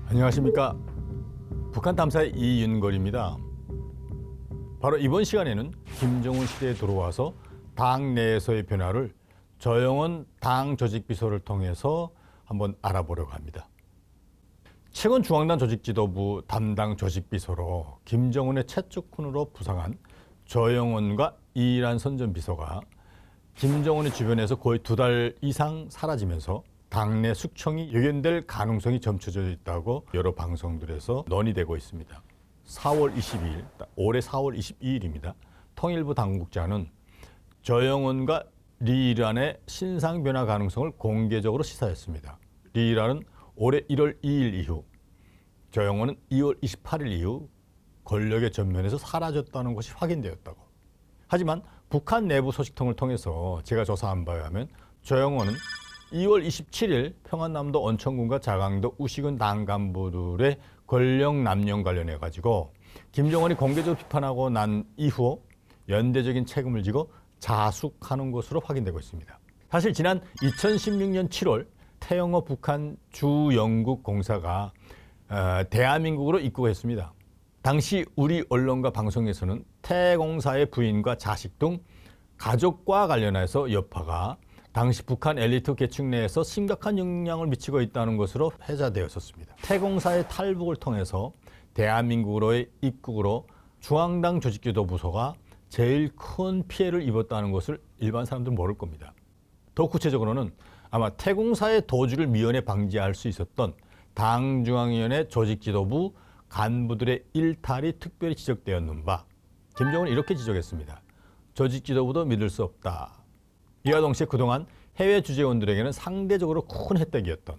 안녕하십니까. 북한 탐사의 이윤걸입니다. 바로 이번 시간에는 김정은 시대에 들어와서 당 내에서의 변화를 저영원 당 조직비서를 통해서 한번 알아보려고 합니다. 최근 중앙당 조직지도부 담당 조직비서로 김정은의 최측근으로 부상한 저영원과 이란 선전비서가 김정은의 주변에서 거의 2달 이상 사라지면서 당내 숙청이 예견될 가능성이 점쳐져 있다고 여러 방송들에서 논의되고 있습니다. 4월 22일, 올해 4월 22일입니다. 통일부 당국자는 저영원과 리이란의 신상 변화 가능성을 공개적으로 시사했습니다. 리이란은 올해 1월 2일 이후, 저영원은 2월 28일 이후 권력의 전면에서 사라졌다는 것이 확인되었다고. 하지만 북한 내부 소식통을 통해서 제가 조사한 바에 하면 저영원은 2월 27일 평안남도 온천군과 자강도 우시군 당 간부들의 권력 남용 관련해 가지고 김정은이 공개적으로 비판하고 난 이후 연대적인 책임을 지고 자숙하는 것으로 확인되고 있습니다. 사실 지난 2016년 7월 태영호 북한 주영국공사가 대한민국으로 입국했습니다. 당시 우리 언론과 방송에서는 태 공사의 부인과 자식 등 가족과 관련해서 여파가 당시 북한 엘리트 계층 내에서 심각한 영향을 미치고 있다는 것으로 회자되었었습니다. 태 공사의 탈북을 통해서 대한민국으로의 입국으로 중앙당 조직지도부서가 제일 큰 피해를 입었다는 것을 일반 사람들은 모를 겁니다. 더 구체적으로는 아마 태 공사의 도주를 미연에 방지할 수 있었던 당중앙위원회 조직지도부 간부들의 일탈이 특별히 지적되었는 바, 김정은은 이렇게 지적했습니다. 조직지도부도 믿을 수 없다. 이와 동시에 그동안 해외 주재원들에게는 상대적으로 큰 혜택이었던,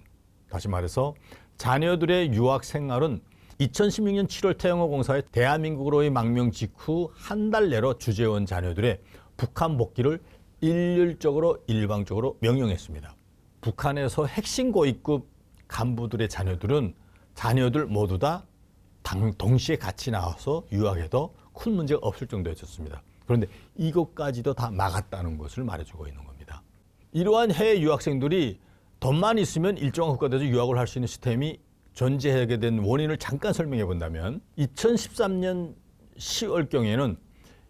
다시 말해서 자녀들의 유학 생활은 2016년 7월 태영호 공사의 대한민국으로의 망명 직후 한 달 내로 주재원 자녀들의 북한 복귀를 일률적으로 일방적으로 명령했습니다. 북한에서 핵심 고위급 간부들의 자녀들 모두 다 동시에 같이 나와서 유학해도 큰 문제가 없을 정도였었습니다. 그런데 이것까지도 다 막았다는 것을 말해주고 있는 겁니다. 이러한 해외 유학생들이 돈만 있으면 일정한 국가에서 유학을 할 수 있는 시스템이 존재하게 된 원인을 잠깐 설명해 본다면 2013년 10월경에는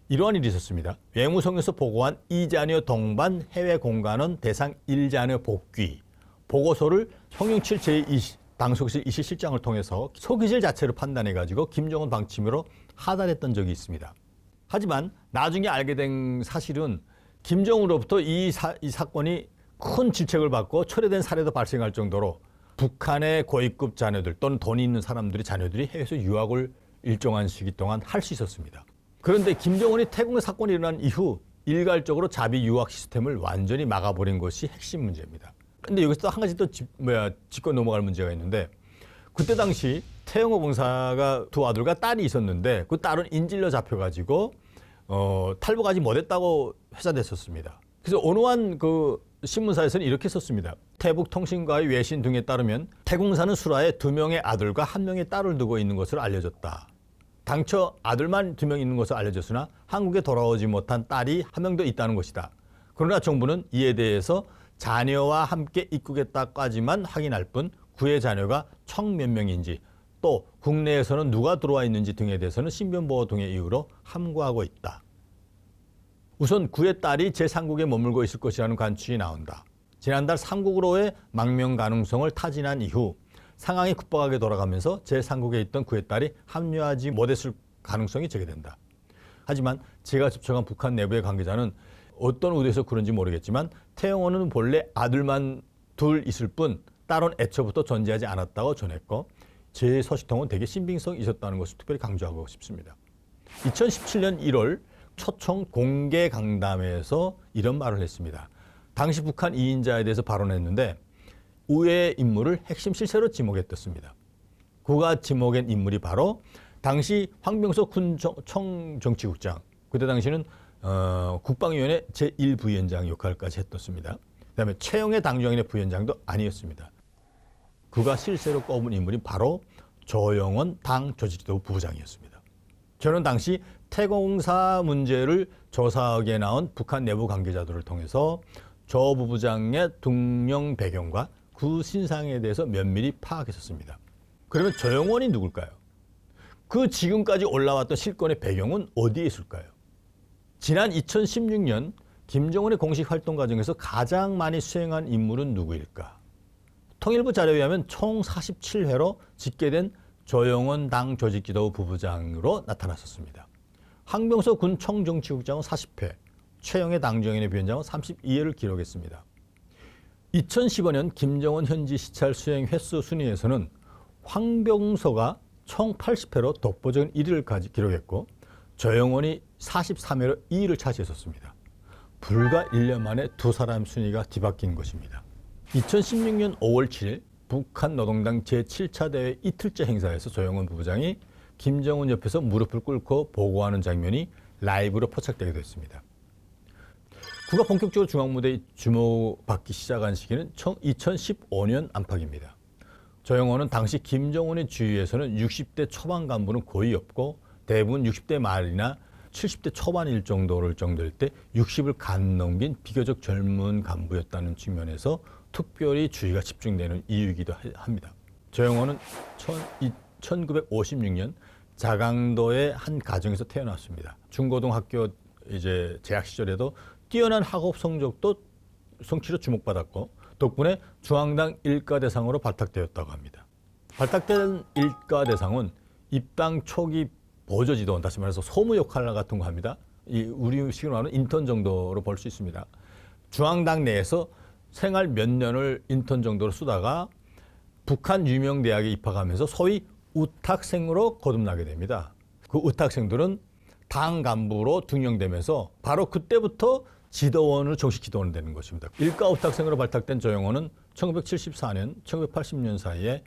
이러한 일이 있었습니다. 외무성에서 보고한 2자녀 동반 해외 공간원 대상 1자녀 복귀 보고서를 송영칠 제2당석실 이실실장을 통해서 소기질 자체를 판단해가지고 김정은 방침으로 하달했던 적이 있습니다. 하지만 나중에 알게 된 사실은 김정은으로부터 이 사건이 큰 질책을 받고 철회된 사례도 발생할 정도로 북한의 고위급 자녀들 또는 돈이 있는 사람들의 자녀들이 해외에서 유학을 일정한 시기 동안 할 수 있었습니다. 그런데 김정은이 태국의 사건이 일어난 이후 일괄적으로 자비 유학 시스템을 완전히 막아버린 것이 핵심 문제입니다. 그런데 여기서 또 한 가지 또 짚고 넘어갈 문제가 있는데, 그때 당시 태영호 공사가 두 아들과 딸이 있었는데 그 딸은 인질로 잡혀가지고 탈북하지 못했다고 회자됐었습니다. 그래서 온화한 그 신문사에서는 이렇게 썼습니다. 태북통신과의 외신 등에 따르면 태공사는 수라에 2명의 아들과 1명의 딸을 두고 있는 것으로 알려졌다. 당초 아들만 2명 있는 것으로 알려졌으나 한국에 돌아오지 못한 딸이 1명 더 있다는 것이다. 그러나 정부는 이에 대해서 자녀와 함께 입국했다까지만 확인할 뿐 그의 자녀가 총 몇 명인지 또 국내에서는 누가 들어와 있는지 등에 대해서는 신변보호 등의 이유로 함구하고 있다. 우선 그의 딸이 제3국에 머물고 있을 것이라는 관측이 나온다. 지난달 삼국으로의 망명 가능성을 타진한 이후 상황이 급박하게 돌아가면서 제3국에 있던 그의 딸이 합류하지 못했을 가능성이 제기된다. 하지만 제가 접촉한 북한 내부의 관계자는 어떤 의도에서 그런지 모르겠지만 태영호는 본래 아들만 둘 있을 뿐 딸은 애초부터 존재하지 않았다고 전했고, 제 소식통은 되게 신빙성이 있었다는 것을 특별히 강조하고 싶습니다. 2017년 1월 초청 공개 강담회에서 이런 말을 했습니다. 당시 북한 2인자에 대해서 발언했는데 우회의 인물을 핵심 실세로 지목했습니다. 그가 지목한 인물이 바로 당시 황병서 군 총정치국장, 그때 당시는 국방위원회 제1부위원장 역할까지 했었습니다. 그다음에 최영애 당중앙위원회 부위원장도 아니었습니다. 그가 실세로 꼽은 인물이 바로 조영원 당 조직지도부 부부장이었습니다. 저는 당시 태공사 문제를 조사하기에 나온 북한 내부 관계자들을 통해서 조 부부장의 등령 배경과 그 신상에 대해서 면밀히 파악했었습니다. 그러면 조영원이 누굴까요? 그 지금까지 올라왔던 실권의 배경은 어디에 있을까요? 지난 2016년 김정은의 공식 활동 과정에서 가장 많이 수행한 인물은 누구일까? 통일부 자료에 의하면 총 47회로 직계된 조영원 당 조직지도부 부부장으로 나타났었습니다. 황병서 군 총정치국장은 40회, 최영애 당정인의 위원장은 32회를 기록했습니다. 2015년 김정은 현지 시찰 수행 횟수 순위에서는 황병서가 총 80회로 독보적인 1위를 기록했고 조영원이 43회로 2위를 차지했었습니다. 불과 1년 만에 두 사람 순위가 뒤바뀐 것입니다. 2016년 5월 7일 북한 노동당 제7차 대회 이틀째 행사에서 조영원 부부장이 김정은 옆에서 무릎을 꿇고 보고하는 장면이 라이브로 포착되기도 했습니다. 그가 본격적으로 중앙무대에 주목받기 시작한 시기는 2015년 안팎입니다. 조영원은 당시 김정은의 주위에서는 60대 초반 간부는 거의 없고 대부분 60대 말이나 70대 초반일 정도를 정도일 때 60을 간 넘긴 비교적 젊은 간부였다는 측면에서 특별히 주의가 집중되는 이유이기도 합니다. 조영원은 1956년 자강도의 한 가정에서 태어났습니다. 중고등학교 재학 시절에도 뛰어난 학업 성취로 주목받았고 덕분에 중앙당 일가대상으로 발탁되었다고 합니다. 발탁된 일가대상은 입당 초기 보조지도원, 다시 말해서 소무 역할 같은 거 합니다. 우리 식으로 말하는 인턴 정도로 볼 수 있습니다. 중앙당 내에서 생활 몇 년을 인턴 정도로 쓰다가 북한 유명 대학에 입학하면서 소위 우탁생으로 거듭나게 됩니다. 그 우탁생들은 당 간부로 등용되면서 바로 그때부터 지도원으로 정식 지도원이 되는 것입니다. 일가 우탁생으로 발탁된 조영원은 1974년, 1980년 사이에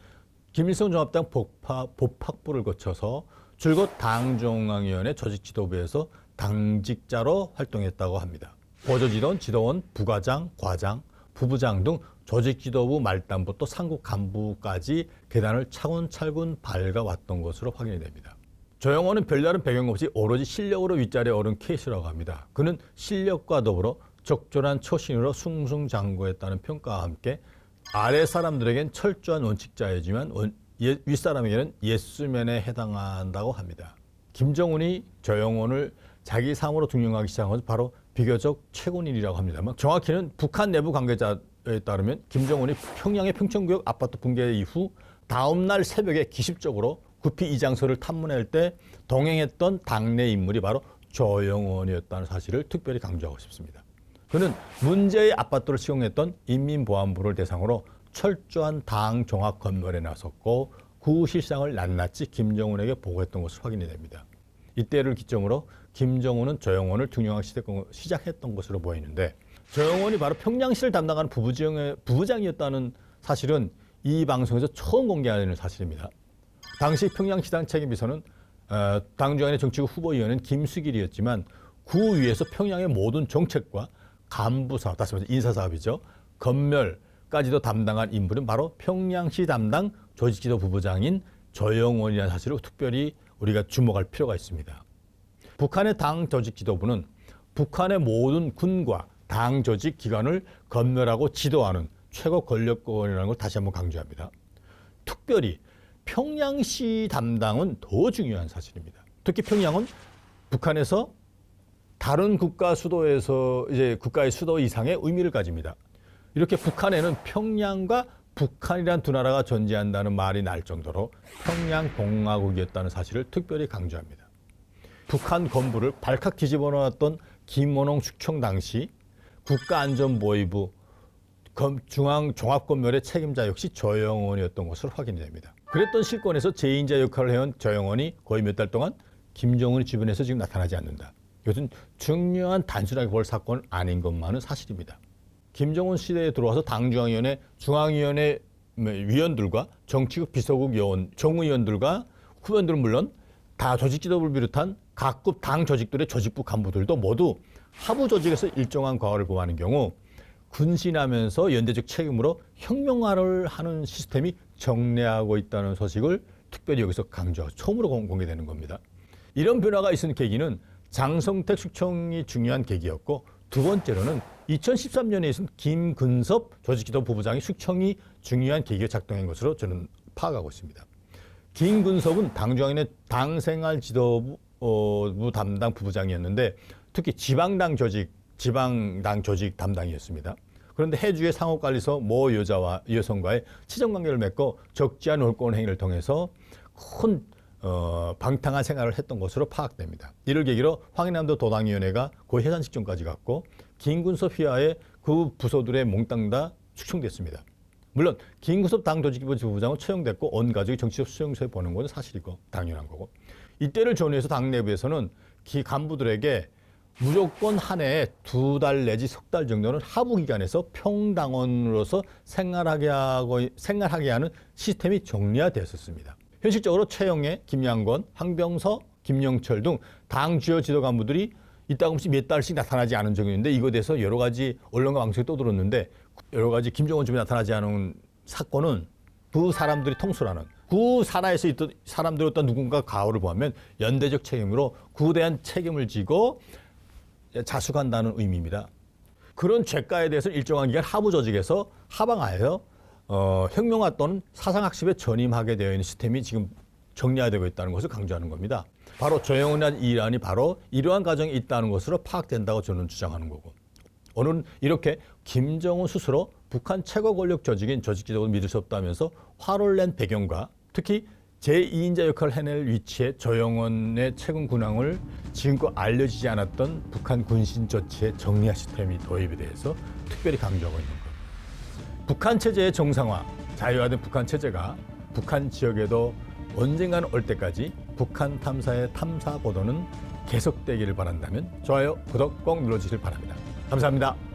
김일성 종합당 법학부를 거쳐서 줄곧 당중앙위원회 조직지도부에서 당직자로 활동했다고 합니다. 보조지도원, 지도원, 부과장, 과장, 부부장 등 조직지도부 말단부 또 상급 간부까지 계단을 차근차근 밟아왔던 것으로 확인이 됩니다. 조영원은 별다른 배경 없이 오로지 실력으로 윗자리에 오른 케이스라고 합니다. 그는 실력과 더불어 적절한 처신으로 승승장구했다는 평가와 함께 아래 사람들에겐 철저한 원칙자이지만 윗사람에게는 예스맨에 해당한다고 합니다. 김정은이 조영원을 자기 상으로 등용하기 시작한 것은 바로 비교적 최근 일이라고 합니다만 정확히는 북한 내부 관계자에 따르면 김정은이 평양의 평천구역 아파트 붕괴 이후 다음 날 새벽에 기습적으로 구피 이 장소를 탐문할 때 동행했던 당내 인물이 바로 조영원이었다는 사실을 특별히 강조하고 싶습니다. 그는 문제의 아파트를 시공했던 인민보안부를 대상으로 철저한 당 종합 검열에 나섰고 그 실상을 낱낱이 김정은에게 보고했던 것으로 확인이 됩니다. 이때를 기점으로 김정은은 조영원을 등용하기 시작했던 것으로 보이는데 조영원이 바로 평양시를 담당하는 부부장이었다는 사실은 이 방송에서 처음 공개하는 사실입니다. 당시 평양시당 책임비서는 당중앙의 정치국 후보위원은 김수길이었지만 그 위에서 평양의 모든 정책과 간부사업, 다시 말해서 인사사업이죠. 검열까지도 담당한 인물은 바로 평양시 담당 조직지도 부부장인 조영원이라는 사실을 특별히 우리가 주목할 필요가 있습니다. 북한의 당 조직지도부는 북한의 모든 군과 당 조직 기관을 검열하고 지도하는 최고 권력권이라는 걸 다시 한번 강조합니다. 특별히 평양시 담당은 더 중요한 사실입니다. 특히 평양은 북한에서 다른 국가 수도에서 국가의 수도 이상의 의미를 가집니다. 이렇게 북한에는 평양과 북한이란 두 나라가 존재한다는 말이 날 정도로 평양공화국이었다는 사실을 특별히 강조합니다. 북한 건부를 발칵 뒤집어 놓았던 김원홍 축청 당시 국가안전보위부 중앙종합검열의 책임자 역시 조영원이었던 것으로 확인이 됩니다. 그랬던 실권에서 제2인자 역할을 해온 조영원이 거의 몇 달 동안 김정은 주변에서 지금 나타나지 않는다. 이것은 중요한 단순하게 볼 사건은 아닌 것만은 사실입니다. 김정은 시대에 들어와서 당중앙위원회, 중앙위원회 위원들과 정치국 비서국 요원, 정의원들과 후보들은 물론 다 조직지도부를 비롯한 각급 당 조직들의 조직부 간부들도 모두 하부 조직에서 일정한 과오를 범하는 경우 군신하면서 연대적 책임으로 혁명화를 하는 시스템이 정례하고 있다는 소식을 특별히 여기서 강조하고 처음으로 공개되는 겁니다. 이런 변화가 있은 계기는 장성택 숙청이 중요한 계기였고 두 번째로는 2013년에 있은 김근섭 조직지도 부부장의 숙청이 중요한 계기로 작동한 것으로 저는 파악하고 있습니다. 김근섭은 당중앙인의 당생활 지도부 담당 부부장이었는데 특히 지방당 조직 담당이었습니다. 그런데 해주의 상업관리소 모 여성과의 치정관계를 맺고 적지 않은 홀권 행위를 통해서 큰 방탕한 생활을 했던 것으로 파악됩니다. 이를 계기로 황해남도 도당위원회가 고 해산 직전까지 갔고 김근섭 휘하에 그 부서들의 몽땅 다 축청됐습니다. 물론 김근섭 당조직부 부부장은 처형됐고 온 가족이 정치적 수용소에 보낸 것은 사실이고 당연한 거고, 이때를 전후해서 당 내부에서는 간부들에게 무조건 한 해에 2달 내지 3달 정도는 하부 기관에서 평당원으로서 생활하게 하는 시스템이 정리화되었습니다. 현실적으로 최영애, 김양건, 황병서, 김영철 등 당 주요 지도 간부들이 이따금씩 몇 달씩 나타나지 않은 적이었는데, 이거에 대해서 여러 가지 언론과 방송에 떠들었는데, 여러 가지 김정은 집에 나타나지 않은 사건은 그 사람들이 통솔하는 그 산하에서 있던 사람들의 어떤 누군가 가오를 보면 연대적 책임으로 그에 대한 책임을 지고 자수한다는 의미입니다. 그런 죄가에 대해서 일정한 기간 하부 조직에서 하방하여 혁명화 또는 사상학습에 전임하게 되어 있는 시스템이 지금 정리화되고 있다는 것을 강조하는 겁니다. 바로 조영훈이라는 이란이 바로 이러한 과정이 있다는 것으로 파악된다고 저는 주장하는 거고, 오늘은 이렇게 김정은 스스로 북한 최고 권력 조직인 조직지도를 믿을 수 없다면서 화를 낸 배경과 특히 제2인자 역할을 해낼 위치에 조영원의 최근 군항을 지금껏 알려지지 않았던 북한 군신 조치의 정리화 시스템이 도입에 대해서 특별히 강조하고 있는 것. 북한 체제의 정상화, 자유화된 북한 체제가 북한 지역에도 언젠가는 올 때까지 북한 탐사의 탐사 보도는 계속되기를 바란다면 좋아요, 구독 꼭 눌러주시길 바랍니다. 감사합니다.